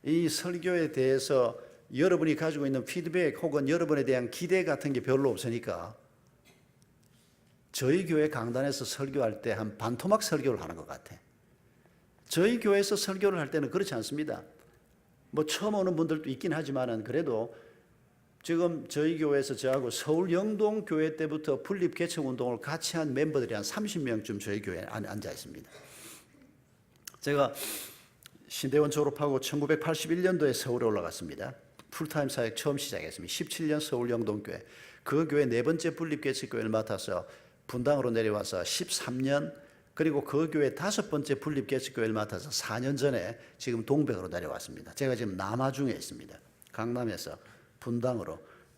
이 설교에 대해서 여러분이 가지고 있는 피드백 혹은 여러분에 대한 기대 같은 게 별로 없으니까 저희 교회 강단에서 설교할 때 한 반토막 설교를 하는 것 같아. 저희 교회에서 설교를 할 때는 그렇지 않습니다. 처음 오는 분들도 있긴 하지만은 그래도 지금 저희 교회에서 저하고 서울 영동 교회 때부터 분립 개척 운동을 같이 한 멤버들이 한 30명쯤 저희 교회에 앉아 있습니다. 제가 신대원 졸업하고 1981년도에 서울에 올라갔습니다. 풀타임 사역 처음 시작했습니다. 17년 서울 영동교회. 그 교회 네 번째 분립개척교회를 맡아서 분당으로 내려와서 13년, 그리고 그 교회 다섯 번째 분립개척교회를 맡아서 4년 전에 지금 동백으로 내려왔습니다. 제가 지금 남하중에 있습니다. 강남에서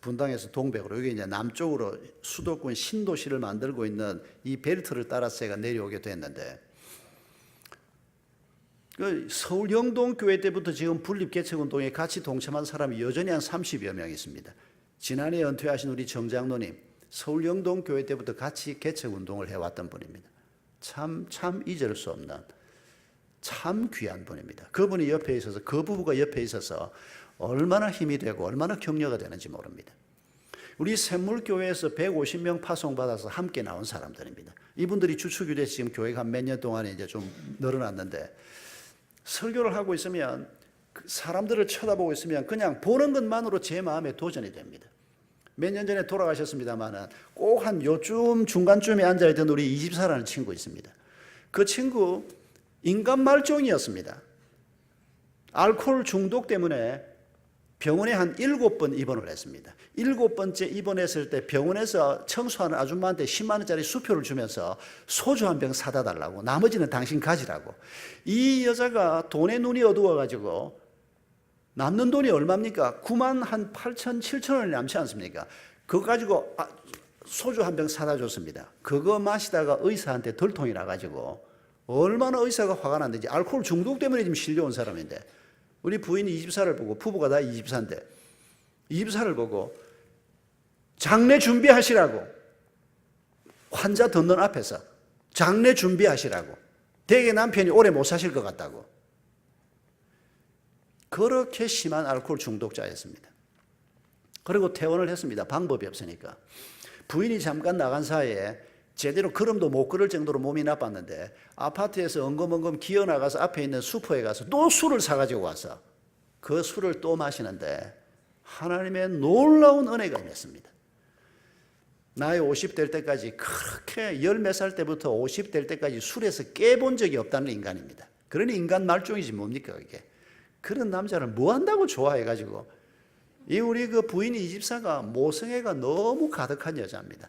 분당에서 동백으로, 여기 이제 남쪽으로 수도권 신도시를 만들고 있는 이 벨트를 따라서 제가 내려오게 됐는데, 서울 영동교회 때부터 지금 분립개척운동에 같이 동참한 사람이 여전히 한 30여 명 있습니다. 지난해 은퇴하신 우리 정 장로님, 서울 영동교회 때부터 같이 개척운동을 해왔던 분입니다. 참 잊을 수 없는 참 귀한 분입니다. 그분이 옆에 있어서, 그 부부가 옆에 있어서 얼마나 힘이 되고 얼마나 격려가 되는지 모릅니다. 우리 샘물교회에서 150명 파송받아서 함께 나온 사람들입니다. 이분들이 주축이 돼서 지금 교회가 몇 년 동안에 이제 좀 늘어났는데, 설교를 하고 있으면 사람들을 쳐다보고 있으면 그냥 보는 것만으로 제 마음에 도전이 됩니다. 몇 년 전에 돌아가셨습니다만 꼭 한 요쯤 중간쯤에 앉아있던 우리 이집사라는 친구 있습니다. 그 친구 인간 말종이었습니다. 알코올 중독 때문에 병원에 한 7번 입원을 했습니다. 7번째 입원했을 때 병원에서 청소하는 아줌마한테 10만 원짜리 수표를 주면서 소주 한 병 사다 달라고, 나머지는 당신 가지라고. 이 여자가 돈에 눈이 어두워가지고 남는 돈이 얼마입니까? 9만 한 8천, 7천 원이 남지 않습니까? 그거 가지고 소주 한 병 사다 줬습니다. 그거 마시다가 의사한테 들통이 나가지고 얼마나 의사가 화가 났는지, 알코올 중독 때문에 지금 실려온 사람인데, 우리 부인이 이집사를 보고, 부부가 다 이집사인데, 이집사를 보고 장례 준비하시라고, 환자 듣는 앞에서 장례 준비하시라고, 대개 남편이 오래 못 사실 것 같다고. 그렇게 심한 알코올 중독자였습니다. 그리고 퇴원을 했습니다. 방법이 없으니까. 부인이 잠깐 나간 사이에 제대로 걸음도 못 걸을 정도로 몸이 나빴는데 아파트에서 엉금엉금 기어나가서 앞에 있는 슈퍼에 가서 또 술을 사가지고 와서 그 술을 또 마시는데 하나님의 놀라운 은혜가 임했습니다. 나이 50 될 때까지 그렇게 10몇 살 때부터 50 될 때까지 술에서 깨본 적이 없다는 인간입니다. 그러니 인간 말종이지 뭡니까 그게. 그런 남자를 뭐 한다고 좋아해가지고 이 우리 그 부인이 이 집사가 모성애가 너무 가득한 여자입니다.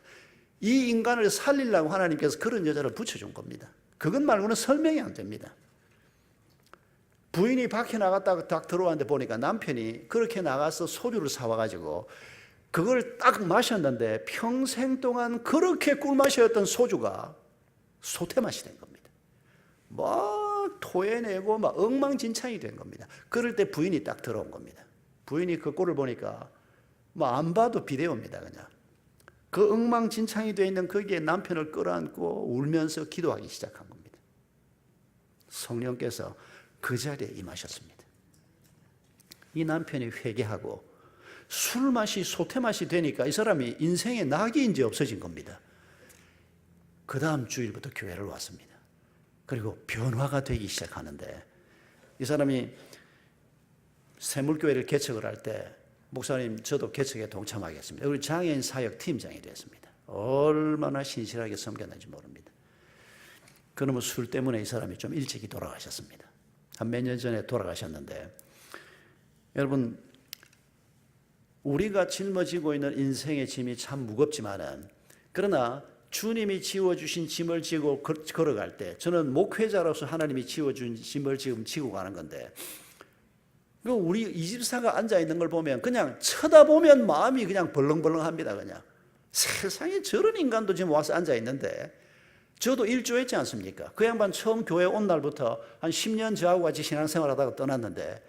이 인간을 살리려고 하나님께서 그런 여자를 붙여준 겁니다. 그것 말고는 설명이 안 됩니다. 부인이 밖에 나갔다가 딱 들어왔는데 보니까 남편이 그렇게 나가서 소주를 사와가지고 그걸 딱 마셨는데 평생 동안 그렇게 꿀맛이었던 소주가 소태맛이 된 겁니다. 막 토해내고 막 엉망진창이 된 겁니다. 그럴 때 부인이 딱 들어온 겁니다. 부인이 그 꼴을 보니까 뭐 안 봐도 비데오입니다. 그냥 그 엉망진창이 되어 있는 거기에 남편을 끌어안고 울면서 기도하기 시작한 겁니다. 성령께서 그 자리에 임하셨습니다. 이 남편이 회개하고 술 맛이 소태맛이 되니까 이 사람이 인생의 낙이 이제 없어진 겁니다. 그 다음 주일부터 교회를 왔습니다. 그리고 변화가 되기 시작하는데 이 사람이 새물교회를 개척을 할 때 목사님 저도 개척에 동참하겠습니다. 우리 장애인 사역 팀장이 됐습니다. 얼마나 신실하게 섬겼는지 모릅니다. 그러면 술 때문에 이 사람이 좀 일찍이 돌아가셨습니다. 한 몇 년 전에 돌아가셨는데 여러분 우리가 짊어지고 있는 인생의 짐이 참 무겁지만은 그러나 주님이 지워주신 짐을 지고 걸어갈 때 저는 목회자로서 하나님이 지워준 짐을 지금 지고 가는 건데 우리 이 집사가 앉아있는 걸 보면 그냥 쳐다보면 마음이 그냥 벌렁벌렁합니다. 그냥 세상에 저런 인간도 지금 와서 앉아있는데 저도 일조했지 않습니까? 그 양반 처음 교회 온 날부터 한 10년 저하고 같이 신앙생활하다가 떠났는데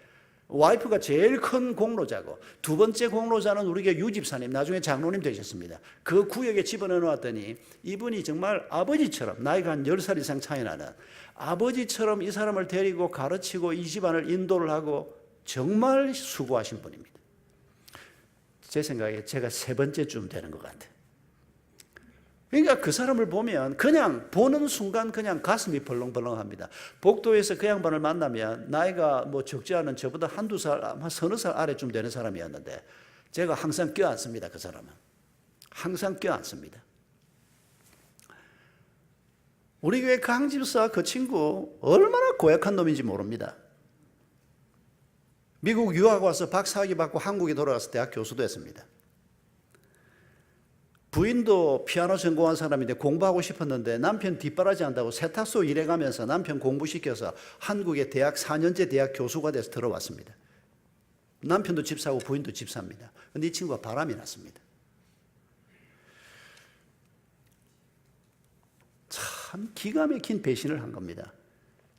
와이프가 제일 큰 공로자고 두 번째 공로자는 우리 교회 유집사님 나중에 장로님 되셨습니다. 그 구역에 집어넣어 놨더니 이분이 정말 아버지처럼 나이가 한 10살 이상 차이 나는 아버지처럼 이 사람을 데리고 가르치고 이 집안을 인도를 하고 정말 수고하신 분입니다. 제 생각에 제가 세 번째쯤 되는 것 같아요. 그러니까 그 사람을 보면 그냥 보는 순간 그냥 가슴이 벌렁벌렁합니다. 복도에서 그 양반을 만나면 나이가 뭐 적지 않은 저보다 한두 살, 한 서너 살 아래쯤 되는 사람이었는데 제가 항상 껴안습니다. 그 사람은. 항상 껴안습니다. 우리 교회 강집사 그 친구 얼마나 고약한 놈인지 모릅니다. 미국 유학 와서 박사학위 받고 한국에 돌아가서 대학 교수도 했습니다. 부인도 피아노 전공한 사람인데 공부하고 싶었는데 남편 뒷바라지 한다고 세탁소 일해가면서 남편 공부시켜서 한국의 대학 4년제 대학 교수가 돼서 들어왔습니다. 남편도 집사고 부인도 집사입니다. 그런데 이 친구가 바람이 났습니다. 참 기가 막힌 배신을 한 겁니다.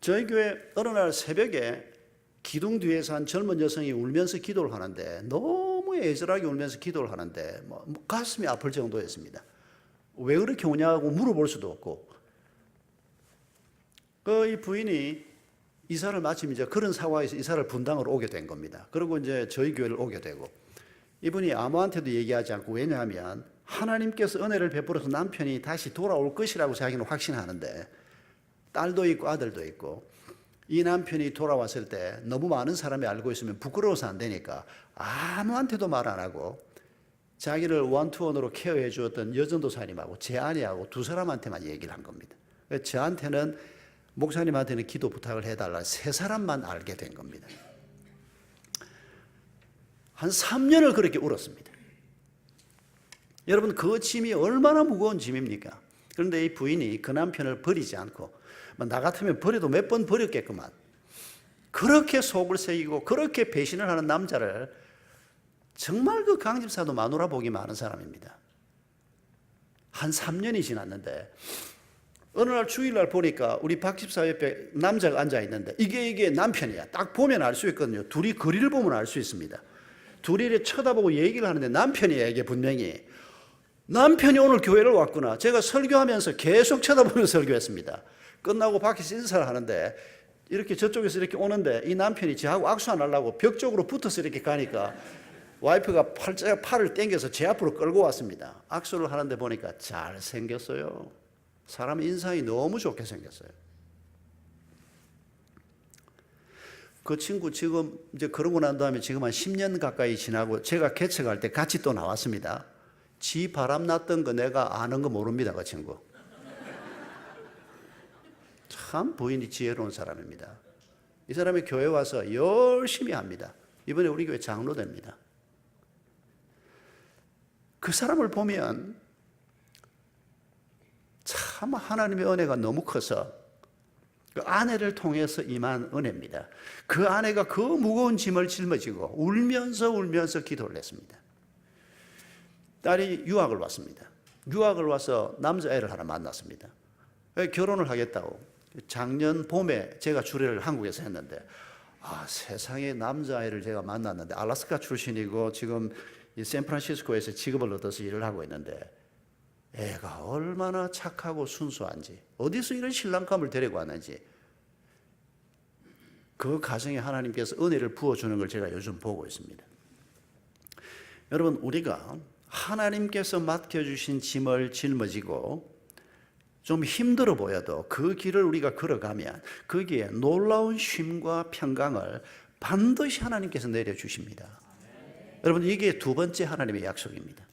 저희 교회 어느 날 새벽에 기둥 뒤에서 한 젊은 여성이 울면서 기도를 하는데 너무 애절하게 울면서 기도를 하는데 가슴이 아플 정도였습니다. 왜 그렇게 우냐고 물어볼 수도 없고 이 부인이 이사를 마침 이제 그런 상황에서 이사를 분당으로 오게 된 겁니다. 그리고 이제 저희 교회를 오게 되고 이분이 아무한테도 얘기하지 않고 왜냐하면 하나님께서 은혜를 베풀어서 남편이 다시 돌아올 것이라고 자기는 확신하는데 딸도 있고 아들도 있고 이 남편이 돌아왔을 때 너무 많은 사람이 알고 있으면 부끄러워서 안 되니까 아무한테도 말 안 하고 자기를 원투원으로 케어해 주었던 여전도사님하고 제 아내하고 두 사람한테만 얘기를 한 겁니다. 저한테는 목사님한테는 기도 부탁을 해달라 세 사람만 알게 된 겁니다. 한 3년을 그렇게 울었습니다. 여러분 그 짐이 얼마나 무거운 짐입니까? 그런데 이 부인이 그 남편을 버리지 않고 나 같으면 버려도 몇 번 버렸겠구만. 그렇게 속을 새기고 그렇게 배신을 하는 남자를 정말 그 강집사도 마누라 복이 많은 사람입니다. 한 3년이 지났는데 어느 날 주일날 보니까 우리 박 집사 옆에 남자가 앉아 있는데 이게 남편이야. 딱 보면 알 수 있거든요. 둘이 거리를 보면 알 수 있습니다. 둘이 이렇게 쳐다보고 얘기를 하는데 남편이야 이게 분명히. 남편이 오늘 교회를 왔구나. 제가 설교하면서 계속 쳐다보면서 설교했습니다. 끝나고 밖에서 인사를 하는데 이렇게 저쪽에서 이렇게 오는데 이 남편이 저하고 악수 안 하려고 벽 쪽으로 붙어서 이렇게 가니까 와이프가 팔을 당겨서 제 앞으로 끌고 왔습니다. 악수를 하는데 보니까 잘생겼어요. 사람 인상이 너무 좋게 생겼어요. 그 친구 지금 이제 그러고 난 다음에 지금 한 10년 가까이 지나고 제가 개척할 때 같이 또 나왔습니다. 지 바람 났던 거 내가 아는 거 모릅니다, 그 친구. 참 부인이 지혜로운 사람입니다. 이 사람이 교회 와서 열심히 합니다. 이번에 우리 교회 장로 됩니다. 그 사람을 보면 참 하나님의 은혜가 너무 커서 그 아내를 통해서 임한 은혜입니다. 그 아내가 그 무거운 짐을 짊어지고 울면서 기도를 했습니다. 딸이 유학을 왔습니다. 유학을 와서 남자애를 하나 만났습니다. 결혼을 하겠다고. 작년 봄에 제가 주례를 한국에서 했는데 세상에 남자애를 제가 만났는데 알래스카 출신이고 지금 이 샌프란시스코에서 직업을 얻어서 일을 하고 있는데 애가 얼마나 착하고 순수한지, 어디서 이런 신랑감을 데리고 왔는지, 그 가정에 하나님께서 은혜를 부어주는 걸 제가 요즘 보고 있습니다. 여러분, 우리가 하나님께서 맡겨주신 짐을 짊어지고 좀 힘들어 보여도 그 길을 우리가 걸어가면 거기에 놀라운 쉼과 평강을 반드시 하나님께서 내려주십니다. 여러분, 이게 두 번째 하나님의 약속입니다.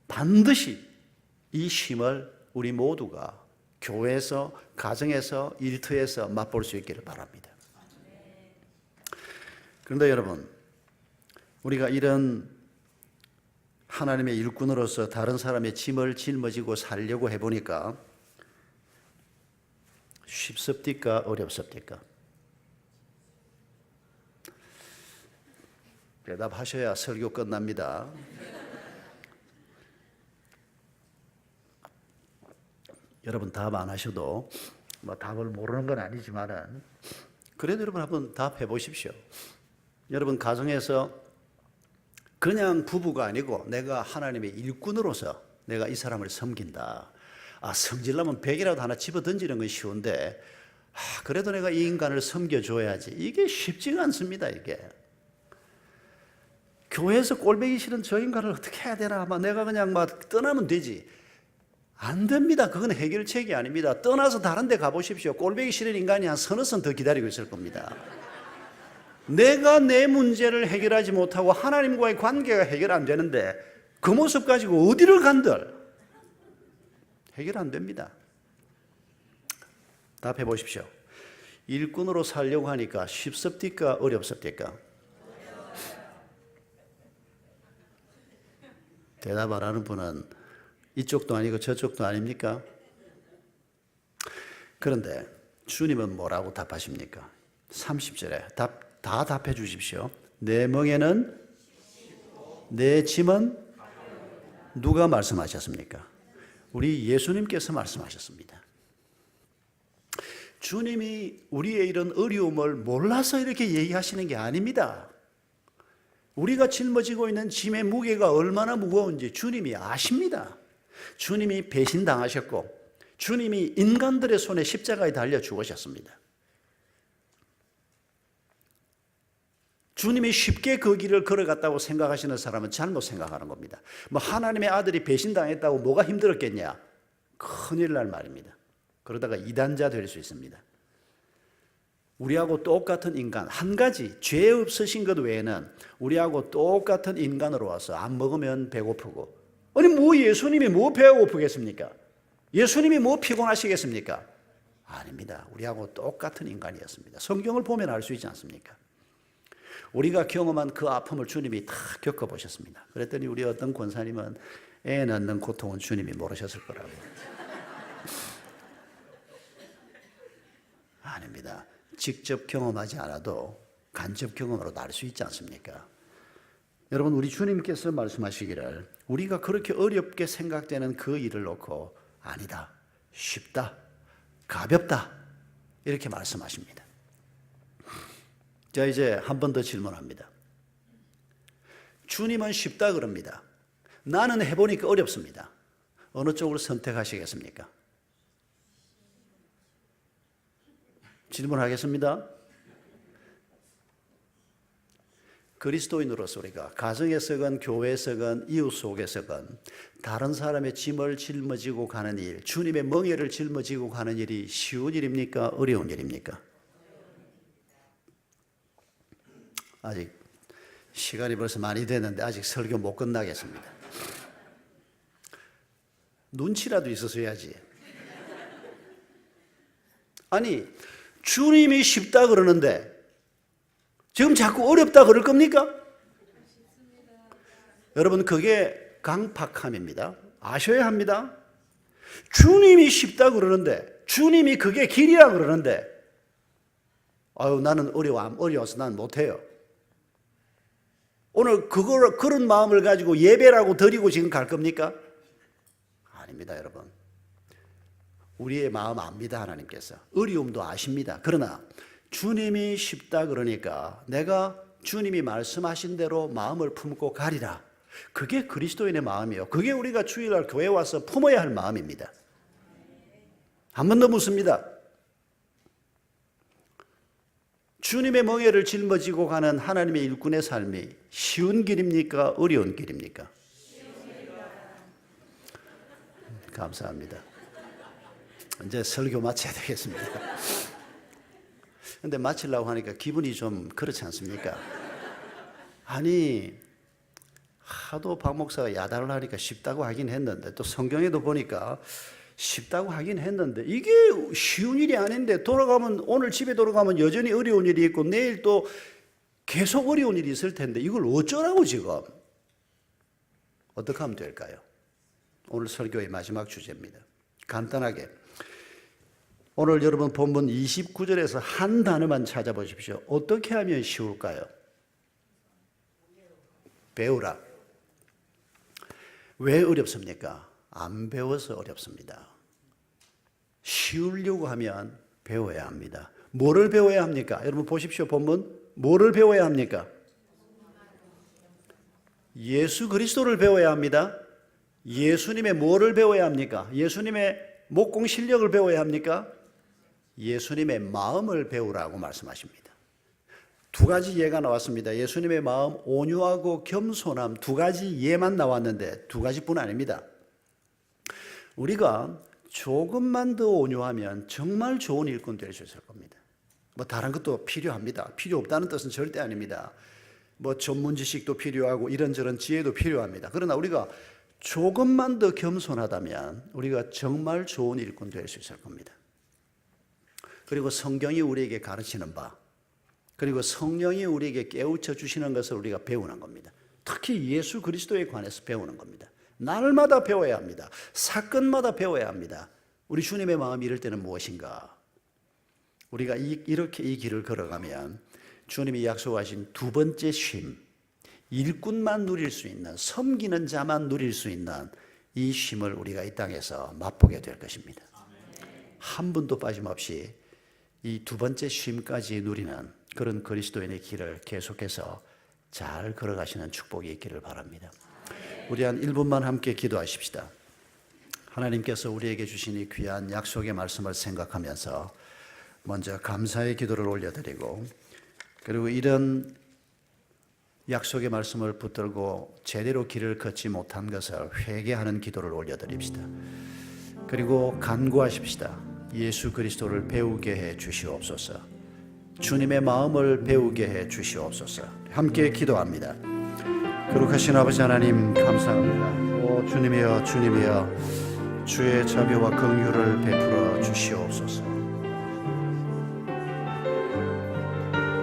반드시 이 쉼을 우리 모두가 교회에서, 가정에서, 일터에서 맛볼 수 있기를 바랍니다. 그런데 여러분, 우리가 이런 하나님의 일꾼으로서 다른 사람의 짐을 짊어지고 살려고 해보니까 쉽습니까? 어렵습니까? 대답하셔야 설교 끝납니다. 여러분 답 안 하셔도 답을 모르는 건 아니지만은 그래도 여러분 한번 답해 보십시오. 여러분 가정에서 그냥 부부가 아니고 내가 하나님의 일꾼으로서 내가 이 사람을 섬긴다. 성질나면 벽이라도 하나 집어 던지는 건 쉬운데 그래도 내가 이 인간을 섬겨줘야지. 이게 쉽지가 않습니다. 이게. 교회에서 꼴보기 싫은 저 인간을 어떻게 해야 되나. 내가 그냥 떠나면 되지. 안 됩니다. 그건 해결책이 아닙니다. 떠나서 다른 데 가보십시오. 꼴보기 싫은 인간이 한 서너 선 더 기다리고 있을 겁니다. 내가 내 문제를 해결하지 못하고 하나님과의 관계가 해결 안 되는데 그 모습 가지고 어디를 간들 해결 안 됩니다. 답해 보십시오. 일꾼으로 살려고 하니까 쉽습니까? 어렵습니까? 대답 안 하는 분은 이쪽도 아니고 저쪽도 아닙니까? 그런데 주님은 뭐라고 답하십니까? 30절에 다 답해 주십시오. 내 멍에는 내 짐은 누가 말씀하셨습니까? 우리 예수님께서 말씀하셨습니다. 주님이 우리의 이런 어려움을 몰라서 이렇게 얘기하시는 게 아닙니다. 우리가 짊어지고 있는 짐의 무게가 얼마나 무거운지 주님이 아십니다. 주님이 배신당하셨고 주님이 인간들의 손에 십자가에 달려 죽으셨습니다. 주님이 쉽게 그 길을 걸어갔다고 생각하시는 사람은 잘못 생각하는 겁니다. 하나님의 아들이 배신당했다고 뭐가 힘들었겠냐? 큰일 날 말입니다. 그러다가 이단자 될 수 있습니다. 우리하고 똑같은 인간, 한 가지 죄 없으신 것 외에는 우리하고 똑같은 인간으로 와서 안 먹으면 배고프고, 아니 예수님이 배가 고프겠습니까? 예수님이 피곤하시겠습니까? 아닙니다. 우리하고 똑같은 인간이었습니다. 성경을 보면 알 수 있지 않습니까? 우리가 경험한 그 아픔을 주님이 다 겪어보셨습니다. 그랬더니 우리 어떤 권사님은 애 낳는 고통은 주님이 모르셨을 거라고. 아닙니다. 직접 경험하지 않아도 간접 경험으로 알 수 있지 않습니까? 여러분, 우리 주님께서 말씀하시기를 우리가 그렇게 어렵게 생각되는 그 일을 놓고 아니다, 쉽다, 가볍다 이렇게 말씀하십니다. 자, 이제 한 번 더 질문합니다. 주님은 쉽다 그럽니다. 나는 해보니까 어렵습니다. 어느 쪽으로 선택하시겠습니까? 질문하겠습니다. 그리스도인으로서 우리가 가정에서건 교회에서건 이웃 속에서건 다른 사람의 짐을 짊어지고 가는 일, 주님의 멍에를 짊어지고 가는 일이 쉬운 일입니까? 어려운 일입니까? 아직 시간이 벌써 많이 됐는데 아직 설교 못 끝나겠습니다. 눈치라도 있었어야지. 아니, 주님이 쉽다 그러는데 지금 자꾸 어렵다 그럴 겁니까? 여러분, 그게 강팍함입니다. 아셔야 합니다. 주님이 쉽다 그러는데, 주님이 그게 길이라 그러는데, 아유, 나는 어려워서 난 못해요. 오늘 그런 마음을 가지고 예배라고 드리고 지금 갈 겁니까? 아닙니다, 여러분. 우리의 마음 압니다, 하나님께서. 어려움도 아십니다. 그러나 주님이 쉽다 그러니까 내가 주님이 말씀하신 대로 마음을 품고 가리라. 그게 그리스도인의 마음이에요. 그게 우리가 주일날 교회 와서 품어야 할 마음입니다. 한 번 더 묻습니다. 주님의 멍에를 짊어지고 가는 하나님의 일꾼의 삶이 쉬운 길입니까? 어려운 길입니까? 감사합니다. 이제 설교 마쳐야 되겠습니다. 근데 마치려고 하니까 기분이 좀 그렇지 않습니까? 아니, 하도 박 목사가 야단을 하니까 쉽다고 하긴 했는데, 또 성경에도 보니까 쉽다고 하긴 했는데, 이게 쉬운 일이 아닌데, 오늘 집에 돌아가면 여전히 어려운 일이 있고, 내일 또 계속 어려운 일이 있을 텐데, 이걸 어쩌라고 지금? 어떻게 하면 될까요? 오늘 설교의 마지막 주제입니다. 간단하게. 오늘 여러분 본문 29절에서 한 단어만 찾아보십시오. 어떻게 하면 쉬울까요? 배우라. 왜 어렵습니까? 안 배워서 어렵습니다. 쉬우려고 하면 배워야 합니다. 뭐를 배워야 합니까? 여러분 보십시오. 본문. 뭐를 배워야 합니까? 예수 그리스도를 배워야 합니다. 예수님의 뭐를 배워야 합니까? 예수님의 목공 실력을 배워야 합니까? 예수님의 마음을 배우라고 말씀하십니다. 두 가지 예가 나왔습니다. 예수님의 마음, 온유하고 겸손함, 두 가지 예만 나왔는데 두 가지뿐 아닙니다. 우리가 조금만 더 온유하면 정말 좋은 일꾼 될 수 있을 겁니다. 뭐 다른 것도 필요합니다. 필요 없다는 뜻은 절대 아닙니다. 뭐 전문 지식도 필요하고 이런저런 지혜도 필요합니다. 그러나 우리가 조금만 더 겸손하다면 우리가 정말 좋은 일꾼 될 수 있을 겁니다. 그리고 성경이 우리에게 가르치는 바, 그리고 성령이 우리에게 깨우쳐 주시는 것을 우리가 배우는 겁니다. 특히 예수 그리스도에 관해서 배우는 겁니다. 날마다 배워야 합니다. 사건마다 배워야 합니다. 우리 주님의 마음이 이럴 때는 무엇인가? 우리가 이렇게 이 길을 걸어가면 주님이 약속하신 두 번째 쉼, 일꾼만 누릴 수 있는, 섬기는 자만 누릴 수 있는 이 쉼을 우리가 이 땅에서 맛보게 될 것입니다. 한 분도 빠짐없이 이 두 번째 쉼까지 누리는 그런 그리스도인의 길을 계속해서 잘 걸어가시는 축복이 있기를 바랍니다. 우리 한 1분만 함께 기도하십시다. 하나님께서 우리에게 주신 이 귀한 약속의 말씀을 생각하면서 먼저 감사의 기도를 올려드리고, 그리고 이런 약속의 말씀을 붙들고 제대로 길을 걷지 못한 것을 회개하는 기도를 올려드립시다. 그리고 간구하십시다. 예수 그리스도를 배우게 해 주시옵소서. 주님의 마음을 배우게 해 주시옵소서. 함께 기도합니다. 거룩하신 아버지 하나님, 감사합니다. 주님이여, 주님이여, 주의 자비와 긍휼을 베풀어 주시옵소서.